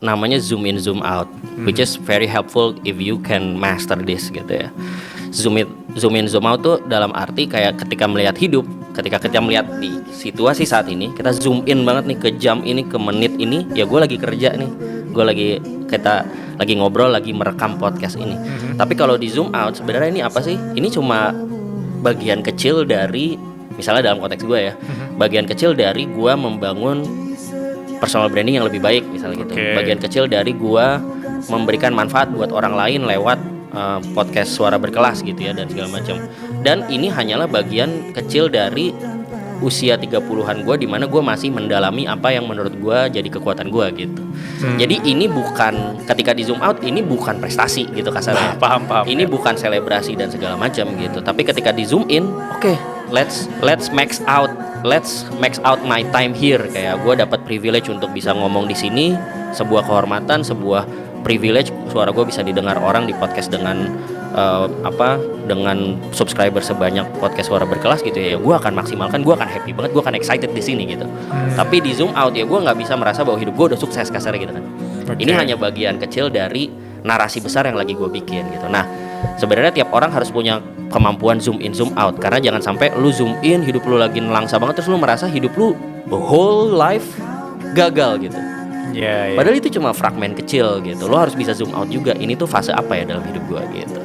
namanya zoom in zoom out, which is very helpful if you can master this gitu ya. Zoom in zoom out tuh dalam arti kayak ketika melihat hidup, ketika kita melihat di situasi saat ini, kita zoom in banget nih ke jam ini, ke menit ini. Ya gue lagi kerja nih, kita lagi ngobrol, lagi merekam podcast ini. Tapi kalau di zoom out sebenarnya ini apa sih? Ini cuma bagian kecil dari, misalnya dalam konteks gue ya, bagian kecil dari gue membangun personal branding yang lebih baik misalnya gitu. Bagian kecil dari gue memberikan manfaat buat orang lain lewat podcast Suara Berkelas gitu ya dan segala macam. Dan ini hanyalah bagian kecil dari usia 30-an gue, di mana gue masih mendalami apa yang menurut gue jadi kekuatan gue gitu. Jadi ini bukan, ketika di zoom out ini bukan prestasi gitu kasarnya. Paham. Ini bukan selebrasi dan segala macam gitu. Tapi ketika di zoom in, oke, let's max out my time here. Kayak gue dapat privilege untuk bisa ngomong di sini, sebuah kehormatan, sebuah privilege, suara gue bisa didengar orang di podcast dengan dengan subscriber sebanyak podcast Suara Berkelas gitu ya. Gue akan maksimalkan, gue akan happy banget, gue akan excited di sini gitu. Tapi di zoom out ya gue nggak bisa merasa bahwa hidup gue udah sukses kasarnya gitu kan. Ini hanya bagian kecil dari narasi besar yang lagi gue bikin gitu. Nah sebenarnya tiap orang harus punya kemampuan zoom in zoom out, karena jangan sampai lu zoom in hidup lu lagi nelangsa banget terus lu merasa hidup lu whole life gagal gitu. Padahal itu cuma fragmen kecil gitu. Lo harus bisa zoom out juga. Ini tuh fase apa ya dalam hidup gue gitu.